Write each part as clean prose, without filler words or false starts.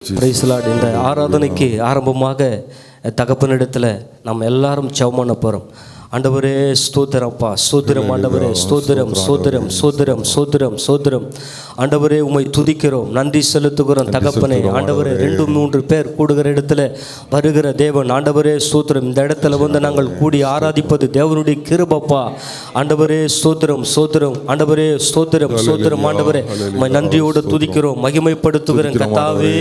Praise the Lord. இந்த ஆராதனைக்கு ஆரம்பமாக தகப்பனிடத்தில் நம்ம எல்லாரும் ஜெபம் பண்ண போகிறோம். ஆண்டவரே ஸ்தோத்திரம்ப்பா, ஸ்தோத்திரம் ஆண்டவரே, ஸ்தோத்திரம் ஸ்தோத்திரம் ஸ்தோத்திரம் ஸ்தோத்திரம் ஸ்தோத்திரம் ஆண்டவரே, உம்மை துதிக்கிறோம், நன்றி செலுத்துகிறோம் தகப்பனே. ஆண்டவரே 2-3 பேர் கூடுகிற இடத்துல வருகிற தேவன் ஆண்டவரே ஸ்தோத்திரம். இந்த இடத்துல வந்து நாங்கள் கூடி ஆராதிப்பது தேவனுடைய கிருபைப்பா. ஆண்டவரே ஸ்தோத்திரம் ஸ்தோத்திரம் ஆண்டவரே ஸ்தோத்திரம் ஸ்தோத்திரம் ஆண்டவரே, உம்மை நன்றியோடு துதிக்கிறோம், மகிமைப்படுத்துகிறேன் கர்த்தாவே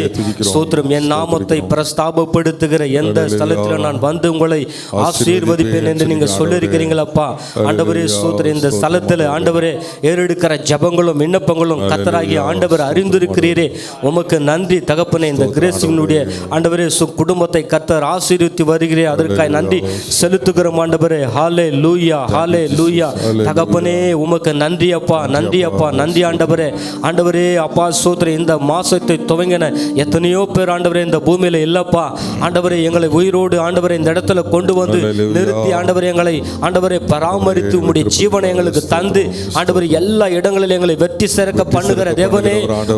ஸ்தோத்திரம். என் நாமத்தை பிரஸ்தாபப்படுத்துகிற எந்த ஸ்தலத்தில் நான் வந்து உங்களை ஆசீர்வதிப்பேன் என்று நீங்கள் சொல்லியிருக்கிறீங்களப்பா. ஆண்டவரே ஸ்தோத்திரம். இந்த ஸ்தலத்தில் ஆண்டவரே ஏறெடுக்கிற ஜபங்களும் விண்ணப்பங்களும் கர்த்தராகிய ஆண்டவர் அறிந்திருக்கிறீரே, உமக்கு நன்றி தகப்பனே. இந்த கிரேசினுடைய ஆண்டவரே குடும்பத்தை கர்த்தர் ஆசீர்வதித்து வருகிறேன், அதற்காக நன்றி செலுத்துகிறோம் ஆண்டவரே. ஹாலே லூயா, ஹாலே லூயா தகப்பனே, உமக்கு நன்றி அப்பா, நன்றி அப்பா, நன்றி ஆண்டவரே. ஆண்டவரே அப்பா ஸ்தோத்திரம். இந்த மாசத்தை துவங்கின எத்தனையோ பேர் ஆண்டவரே இந்த பூமியில இல்லப்பா. ஆண்டவரே எங்களை உயிரோடு ஆண்டவரே இந்த இடத்துல கொண்டு வந்து நிறுத்தி ஆண்டவரே எங்களை ஆண்டவரை பராமரித்து உம்முடைய ஜீவனை எங்களுக்கு தந்து ஆண்டவரே எல்லா இடங்களிலும் எங்களை வெற்றி சிறக்க பண்ணுகிற தேவனே,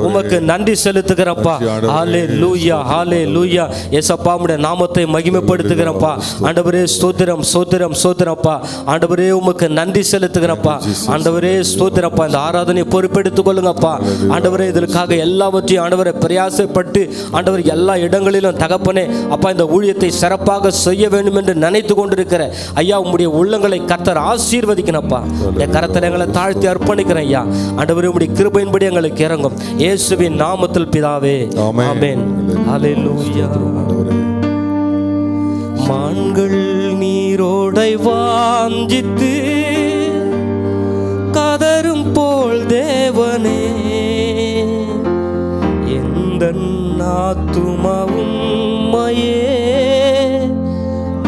உமக்கு நன்றி செலுத்துகிறப்பா. ஹாலே லூயா, ஹாலே லூயா ஏசப்பா, உம்முடைய நாமத்தை மகிமைப்படுத்துகிறப்பா. ஆண்டவரே ஸ்தோத்திரம் ஸ்தோத்திரம் ஸ்தோத்திரப்பா. ஆண்டவரே உமக்கு நன்றி செலுத்துகிறப்பா. ஆண்டவரே ஸ்தோத்திரப்பா. இந்த ஆராதனை பொறுப்பெடுத்துக் கொள்ளுங்கப்பா. ஆண்டவரே இதற்காக எல்லாவற்றையும் ஆண்டவரை பிரயாசப்பட்டு ஆண்டவர் எல்லா இடங்களிலும் தகப்பனே அப்பா இந்த ஊழியத்தை சிறப்பாக செய்ய வேண்டும் என்று நினைத்து கொண்டிருக்கிற ஐயா, உம்முடைய உள்ளங்களை கர்த்தர் ஆசீர்வதிக்கணும்ப்பா. என் கரத்தில் எங்களை தாழ்த்தி அர்ப்பணிக்கிறேன் ஐயா. ஆண்டவரே உம்முடைய கிருபையின்படி எங்களுக்கு இறங்கும், இயேசுவின் நாமத்தில் பிதாவே, ஆமென். ஹல்லேலூயா. மான்கள் நீரோடை வாஞ்சித்து கதரும் போல் தேவனே, எந்தன் ஆத்துமாவும் உம்மையே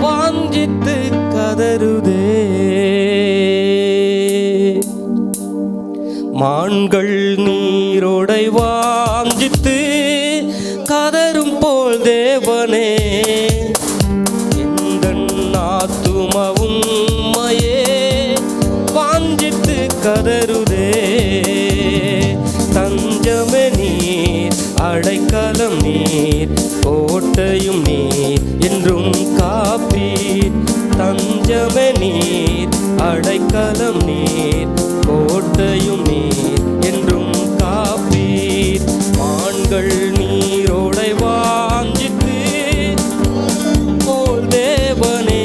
வாஞ்சித்து கதறுதே. மான்கள் நீரோடை வாஞ்சித்து கதரும் போல் தேவனே, எந்தன் ஆத்துமாவும் உம்மையே வாஞ்சித்து கதறுதே. தஞ்சமே நீர், அடைக்கலம் நீர், கோட்டையும் நீர், என்றும் காப்பீர். தஞ்சமே நீர், அடைக்கலம் நீர், கோட்டையும் நீர், என்றும் காப்பீர். மான்கள் நீரோடை வாஞ்சித்து போல் தேவனே,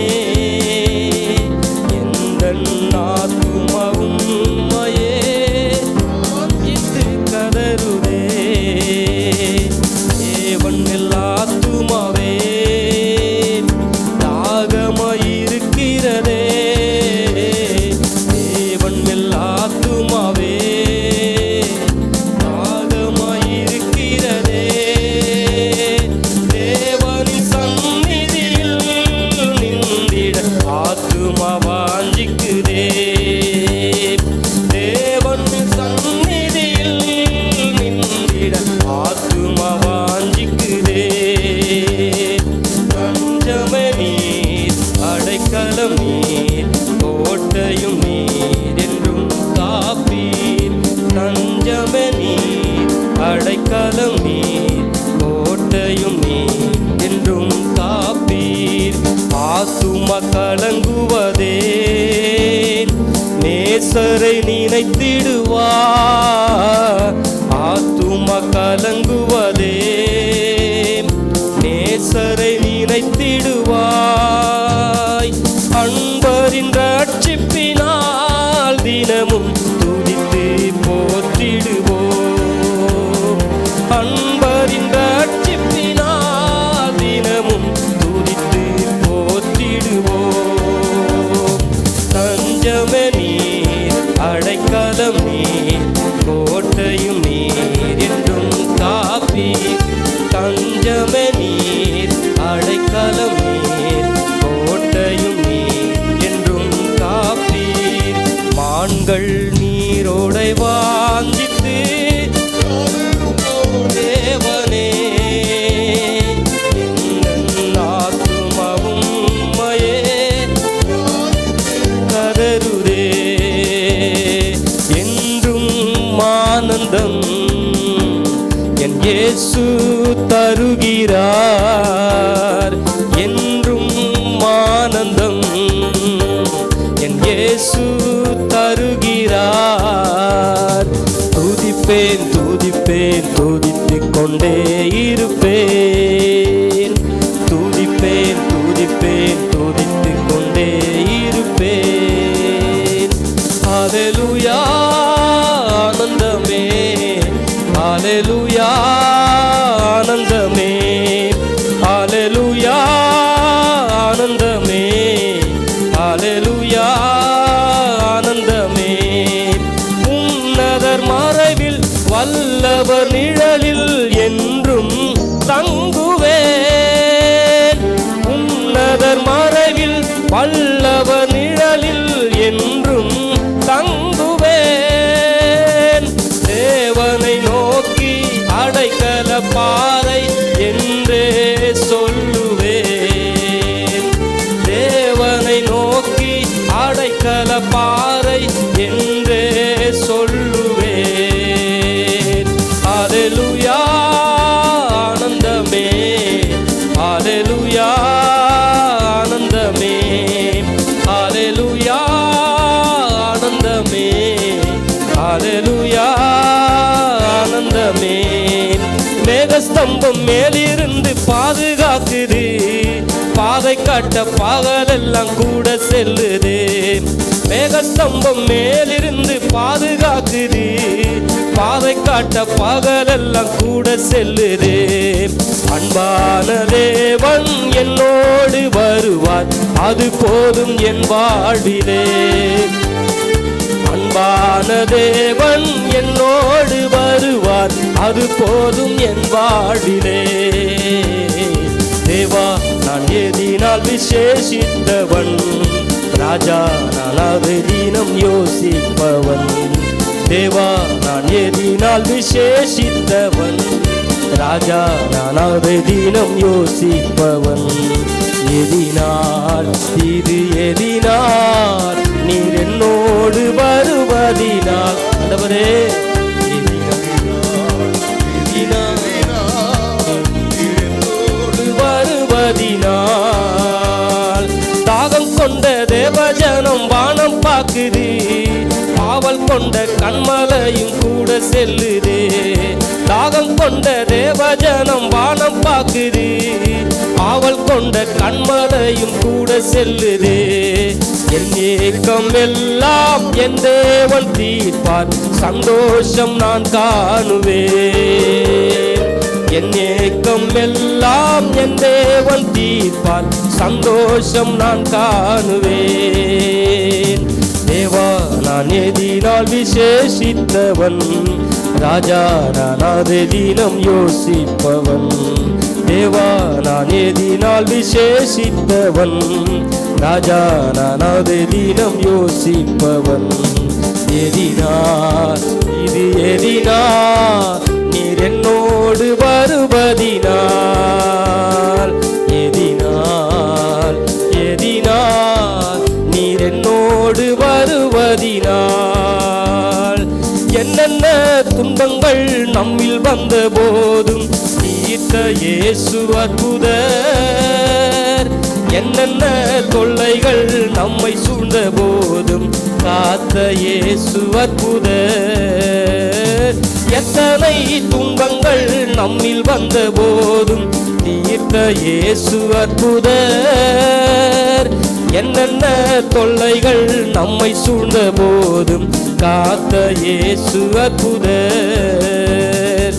எந்தன் ஆத்துமாவும் உம்மையே வாஞ்சித்து கதறுதே. தேவன் எல்லாத்துமாவே தாகமாயிருக்கிறதே, தேவன் எல்லாத்துமாவே தாகமாயிருக்கிறதே. தேவனின் சந்நிதியில் நின்றிட ஆத்துமா வாஞ்சிக்குதே. தேவனின் சந்நிதியில் நின்றிட ஆத்துமா வாஞ்சிக்குதே. தஞ்சமே நீர், அடைக்கலம் நீர், கோட்டையும் நீர், என்றும் காப்பீர். தஞ்சமே நீர், அடைக்கலம் நீர், கோட்டையும் நீர், என்றும் காப்பீர். ஆத்துமா கலங்குவதே, நேசரை நினைத்திடுவார். ஆத்துமா கலங்குவதே, நேசரை நினைத்திடுவாய். அன்பரின் ரட்சிப்பினால் தினமும் துதித்து போற்றிடுவோம். அன்பரின் ரட்சிப்பினால் தினமும் துதித்து போற்றிடுவோம். தஞ்சமே நீர், அடைக்கலம் நீர், கோட்டையும் நீர், என்றும் காப்பீர். தஞ்சமே நீர், அடைக்கலம் நீர், கோட்டையும் நீர், என்றும் காப்பீர். மான்கள் நீரோடை வாஞ்சித்து தேவனே, எந்தன் ஆத்துமாவும் உம்மையே கதறுதே. என்றும் ஆனந்தம் என் இயேசு தருகிறார். என்றும் ஆனந்தம் என் இயேசு தருகிறார். துதிப்பேன் துதிப்பேன் துதித்துக் கொண்டே இருப்பேன். துதிப்பேன் துதிப்பேன் துதித்துக் கொண்டே இருப்பேன். ஹல்லேலூயா ஆனந்தமே, ஹல்லேலூயா ஆனந்தமே, ஹல்லேலூயா ஆனந்தமே, ஹல்லேலூயா ஆனந்தமே. உன்னதர் மறைவில் வல்லவர் நிழலில் என்றும் தங்குவேன். உன்னதர் மறைவில் வல்லவர் நிழலில் என்றும் தங்குவேன். தேவனை நோக்கி அடைக்கல பாறை என்றே சொல்லுவேன். தேவனை நோக்கி அடைக்கல பாறை என்றே சொல்லுவேன். ஹல்லேலூயா ஆனந்தமே, ஹல்லேலூயா ஆனந்தமே, ஹல்லேலூயா ஆனந்தமே, ஹல்லேலூயா ஆனந்தமே. மேகஸ்தம்பம் மேலிருந்து பாதுகாக்குது, பாதை காட்ட பகலெல்லாம் கூட செல்லுது. மேகஸ்தம்பம் மேலிருந்து பாதுகாக்குது, பாதை காட்ட பகலெல்லாம் கூட செல்லுது. அன்பான தேவன் என்னோடு வருவார், அது போதும் என் வாழ்விலே. அன்பான தேவன் என்னோடு வருவார், அது போதும் என் வாழ்விலே. தேவா நான் எதினால் விசேஷித்தவன், ராஜா நான் அதை தினம் யோசிப்பவன். தேவா நான் எதினால் விசேஷித்தவன், ராஜா நான் அதை தினம் யோசிப்பவன். எதினால் இது எதினால் நீர் என்னோடு வருவதினால். ஆண்டவரே வருவதினால். தாகம் கொண்ட தேவஜனம் வானம் பார்க்குது, ஆவல் கொண்ட கண்மலையும் கூட செல்லுது. தாகம் கொண்ட தேவஜனம் வானம் பார்க்குது, ஆவல் கொண்ட கண்மலையும் கூட செல்லுது. என் ஏக்கம் எல்லாம் என் தேவன் தீர்ப்பார், சந்தோஷம் நான் காணுவேன். என் ஏக்கம் எல்லாம் என் தேவன் தீர்ப்பார், சந்தோஷம் நான் காணுவேன். தேவா நான் எதினால் விசேஷித்தவன், ராஜா நான் அதை தினம் யோசிப்பவன். தேவா நான் எதினால் விசேஷித்தவன், ராஜா நான் அதை தினம் யோசிப்பவன். எதினால் இது எதினால் நீர் என்னோடு வருவதினால். எதினால் எதினால் நீர் என்னோடு வருவதினால். என்னென்ன துன்பங்கள் நம்மில் வந்த போதும் தீர்த்த இயேசு அற்புதர். என்னென்ன தொல்லைகள் நம்மை சூழ்ந்த போதும் காத்த இயேசு அற்புதர். எத்தனை துன்பங்கள் நம்மில் வந்த போதும் தீர்த்த இயேசு அற்புதர். என்னென்ன தொல்லைகள் நம்மை சூழ்ந்த போதும் காத்த இயேசு அற்புதர்.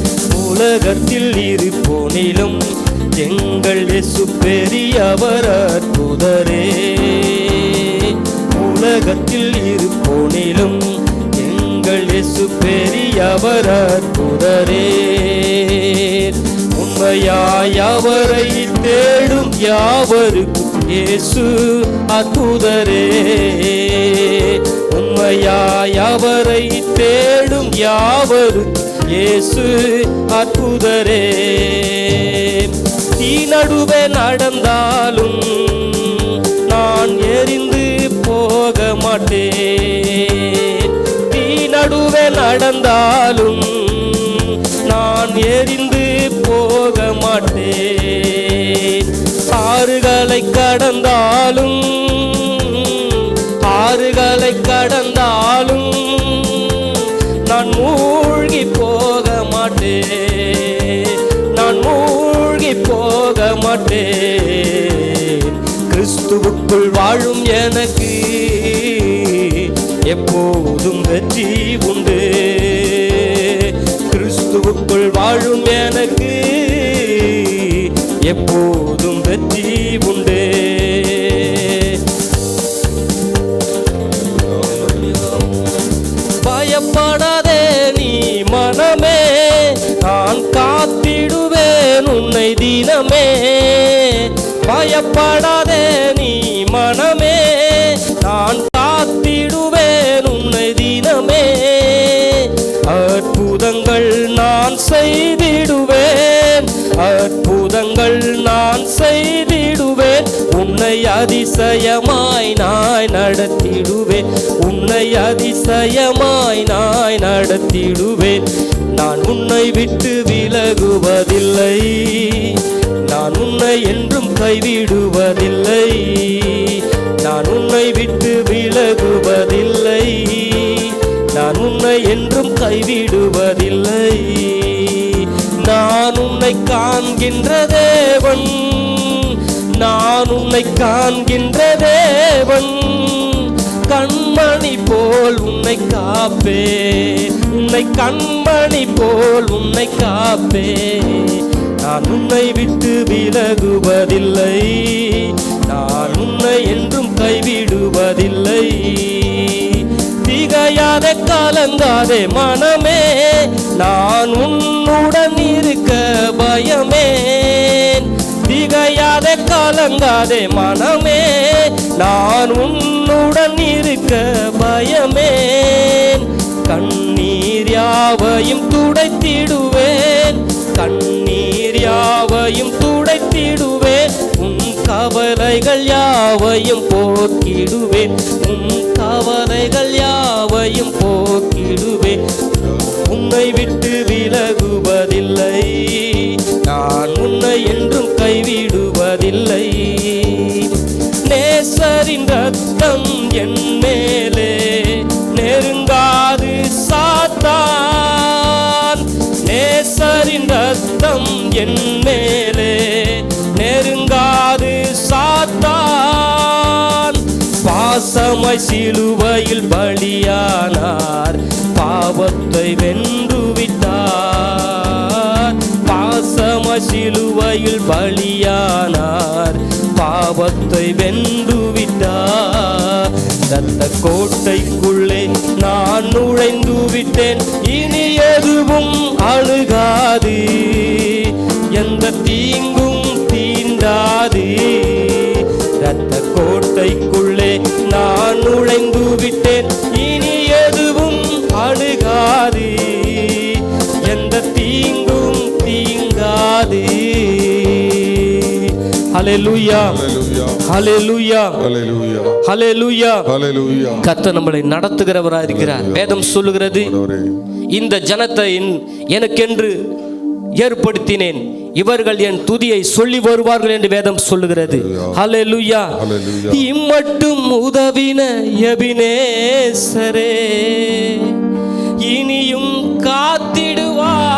உலகத்தில் இருப்போனிலும் எங்கள் இயேசு பெரியவர் அற்புதரே. உலகத்தில் இருப்போனிலும் எங்கள் இயேசு பெரியவர் அற்புதரே. உண்மையாய் அவரை தேடும் யாவருக்கும் இயேசு அற்புதரே. உண்மையாய் அவரை தேடும் யாவருக்கும் இயேசு அற்புதரே. தீ நடுவே நடந்தாலும் நான் எரிந்து போக மாட்டேன். தீ நடுவே நடந்தாலும் நான் எரிந்து போக மாட்டேன். நடந்தாலும் ஆறுகளை கடந்தாலும் நான் மூழ்கி போக மாட்டேன், நான் மூழ்கி போக மாட்டேன். கிறிஸ்துவுக்குள் வாழும் எனக்கு எப்போதும் வெற்றி உண்டு. கிறிஸ்துவுக்குள் வாழும் எனக்கு எப்போதும் வெற்றி உண்டு. பயப்படாதே நீ மனமே, நான் காத்திடுவேன் உன்னை தினமே. பயப்படாதே நீ மனமே, நான் காத்திடுவேன் உன்னை தினமே. அற்புதங்கள் நான் செய்திடுவேன், அற்புதங்கள் நான் செய்திடுவேன். உன்னை அதிசயமாய் நான் நடத்திடுவேன், உன்னை அதிசயமாய் நான் நடத்திடுவேன். நான் உன்னை விட்டு விலகுவதில்லை, நான் உன்னை என்றும் கைவிடுவதில்லை. நான் உன்னை விட்டு விலகுவதில்லை, நான் உன்னை என்றும் கைவிடுவதில்லை. நான் உன்னை காண்கின்ற தேவன், நான் உன்னை காண்கின்ற தேவன். கண்மணி போல் உன்னை காப்பே, உன்னை கண்மணி போல் உன்னை காப்பே. நான் உன்னை விட்டு விலகுவதில்லை, நான் உன்னை என்றும் கைவிடுவதில்லை. திகையாதே கலங்காதே மனமே, நான் உன்னுடன் இருக்க பயமேன். திகையாதே கலங்காதே மனமே, நான் உன்னுடன் இருக்க பயமேன். கண்ணீர் யாவையும் துடைத்திடுவேன், கண்ணீர் யாவையும் துடைத்திடுவேன். உன் கவலைகள் யாவையும் போக்கிடுவேன், உன் கவலைகள் யாவையும் போக்கிடுவேன். உன்னை விட்டு விலகுவதில்லை, நான் உன்னை என்றும் கைவிடுவதில்லை. நேசரின் ரத்தம் என் மேலே நெருங்காது சாத்தான், நேசரின் ரத்தம் என் மேலே நெருங்காது சாத்தான். பாசமாய் சிலுவையில் பலியானார், பாவத்தை வென்று விட்டார். பாசமாய் சிலுவையில் பலியானார், பாவத்தை வென்று விட்டார். இரத்த கோட்டைக்குள்ளே நான் நுழைந்து விட்டேன், இனி எதுவும் அழுகாது, எந்த தீங்கும் தீண்டாது. இரத்த கோட்டைக்குள்ளே நான் நுழைந்து விட்டேன், இனி எதுவும் அழுகாது, எந்த தீங்கும் தீங்காது. ஹல்லேலூயா, ஹல்லேலூயா, ஹல்லேலூயா, ஹல்லேலூயா. கர்த்தர் நம்மளை நடத்துகிறவராய் இருக்கிறார். வேதம் சொல்லுகிறது, இந்த ஜனத்தை எனக்கென்று ஏற்படுத்தினேன், இவர்கள் என் துதியை சொல்லி வருவார்கள் என்று வேதம் சொல்லுகிறது. ஹல்லேலூயா. இம்மட்டும் உதவின எபினேசரே இனியும் காத்திடுவார்.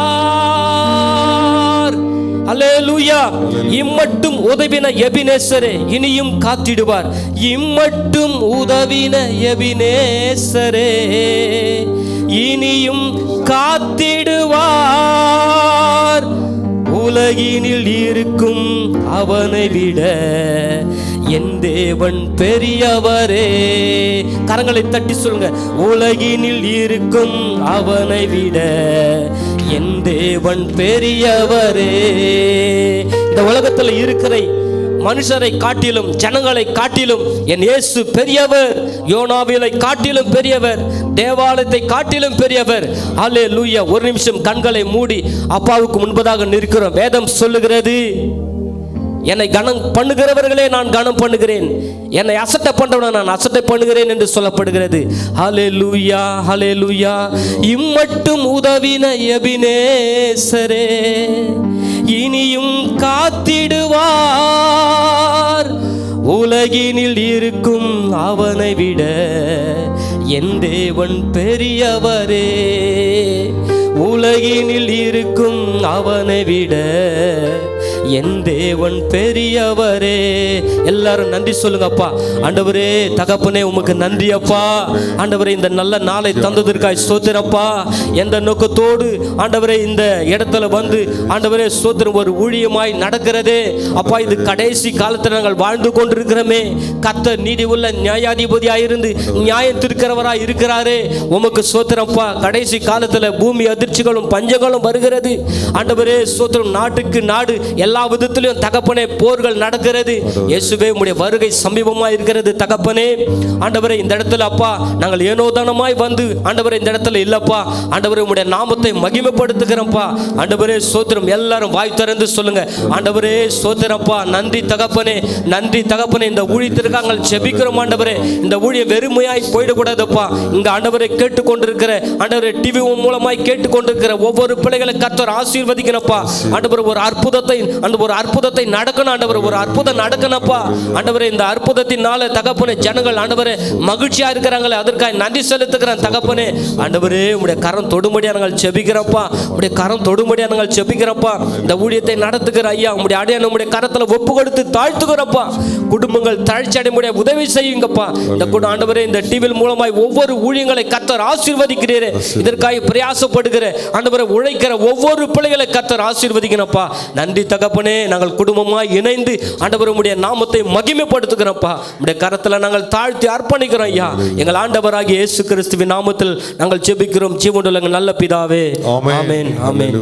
ஹல்லேலூயா. இம்மட்டும் உதவின எபினேசரே இனியும் காத்திடுவார். இம்மட்டும் உதவின எபினேசரே இனியும் காத்திடுவார். உலகினில் இருக்கும் அவனை விட என் தேவன் பெரியவரே. கரங்களை தட்டி சொல்லுங்க, உலகினில் இருக்கும் அவனை விட என் தேவன் பெரியவரே. இந்த உலகத்தில் இருக்கிற மனுஷரை காட்டிலும் ஜனங்களை காட்டிலும் என் இயேசு பெரியவர். யோனாவிலை காட்டிலும் பெரியவர், தேவாலயத்தை காட்டிலும் பெரியவர். அல்லேலூயா. ஒரு நிமிஷம் கண்களை மூடி அப்பாவுக்கு முன்பதாக நிற்கிறோம். வேதம் சொல்லுகிறது, என்னை கனம் பண்ணுகிறவர்களே நான் கனம் பண்ணுகிறேன், என்னை அசட்டை பண்றவனை நான் அசட்டை பண்ணுகிறேன் என்று சொல்லப்படுகிறது. ஹல்லேலூயா, ஹல்லேலூயா. இம்மட்டும் உதவின எபினேசரே இனியும் காத்திடுவார். உலகினில் உலகினில் இருக்கும் அவனை விட என் தேவன் பெரியவரே. உலகினில் இருக்கும் அவனை விட என் தேவன் பெரியவரே. எல்லாரும் நன்றி சொல்லுங்கப்பா. ஆண்டவரே தகப்பனே உமக்கு நன்றி அப்பா. ஆண்டவரே இந்த நல்ல நாளை தந்ததற்காய் ஸ்தோத்திரப்பா. எந்த நோக்கத்தோடு ஆண்டவரே இந்த இடத்துல வந்து ஆண்டவரே ஸ்தோத்திரம் ஒரு ஊழியமாய் நடக்கிறதே அப்பா. இது கடைசி காலத்தில் நாங்கள் வாழ்ந்து கொண்டிருக்கிறோமே. கர்த்தர் நீதி உள்ள நியாயாதிபதியாய் இருந்து நியாயம் திருக்கிறவராய் இருக்கிறாரே. உமக்கு ஸ்தோத்திரப்பா. கடைசி காலத்தில் பூமி அதிர்ச்சிகளும் பஞ்சங்களும் வருகிறது ஆண்டவரே ஸ்தோத்திரம். நாட்டுக்கு நாடு எல்லா விதத்திலும் தகப்பனே போர்கள் நடக்கிறது. இயேசுவே உம்முடைய வருகை சமீபமாய் இருக்கிறது தகப்பனே. ஆண்டவரே இந்த இடத்துல அப்பா நாங்கள் ஏனோதானமாய் வந்து ஆண்டவரே இந்த இடத்துல இல்லப்பா. ஆண்டவரே உம்முடைய நாமத்தை மகிமைப்படுத்துகிறோம்ப்பா. ஆண்டவரே ஸ்தோத்திரம். எல்லாரும் வாய் திறந்து சொல்லுங்க. ஆண்டவரே ஸ்தோத்திரப்பா. நன்றி தகப்பனே, நன்றி தகப்பனே. இந்த ஊழியத்திற்கு நாங்கள் ஜெபிக்கிறோம் ஆண்டவரே. இந்த ஊழியம் வெறுமையாய் போயிடக்கூடாதுப்பா. இங்க ஆண்டவரை கேட்டுக்கொண்டிருக்கிற ஆண்டவரே டிவி மூலமாய் கேட்டுக்கொண்டிருக்கிற ஒவ்வொரு பிள்ளைகளை கர்த்தர் ஆசீர்வதிக்கணும்ப்பா. ஆண்டவரே ஒரு அற்புதத்தை ஒரு அற்புதத்தை நடக்கணும் ஆண்டவரே. ஒரு அற்புதம் நடக்கணும்ப்பா. ஆண்டவரே இந்த அற்புதத்தினால தகப்பனே ஜனங்கள் ஆண்டவரே மகிழ்ச்சியா இருக்கிறாங்களே அதற்காக நன்றி செலுத்துகிறேன் தகப்பனே. ஆண்டவரே உம்முடைய கரம் தொடும்படியா நாங்கள் ஜெபிக்கிறோம்ப்பா. உம்முடைய கரம் தொடும்படியா நாங்கள் ஜெபிக்கிறோம்ப்பா. இந்த ஊழியத்தை நடத்துகிற ஐயா உம்முடைய அடியான் உம்முடைய கரத்துல ஒப்பு கொடுத்து தாழ்த்துகிறோம்ப்பா. குடும்பங்கள் தாழ்ச்சி அடைமுடிய உதவி செய்யுங்கப்பா. இந்த ஆண்டவரே இந்த டிவி மூலமாய் ஒவ்வொரு ஊழியங்களை கர்த்தர் ஆசீர்வதிக்கிறீரே. இதற்காக பிரயாசப்படுகிற ஆண்டவரே உழைக்கிற ஒவ்வொரு பிள்ளைகளை கர்த்தர் ஆசீர்வதிக்கணும்ப்பா. நன்றி தகப்பனே. நாங்கள் குடும்பமாய் இணைந்து ஆண்டவர் உம்முடைய நாமத்தை மகிமைப்படுத்துகிறோம்ப்பா. உம்முடைய கரத்துல நாங்கள் தாழ்த்தி அர்ப்பணிக்கிறோம் ஐயா. எங்கள் ஆண்டவராகிய இயேசு கிறிஸ்துவின் நாமத்தில் நாங்கள் ஜெபிக்கிறோம் ஜீவனுள்ள நல்ல பிதாவே. ஆமென். ஆமென்.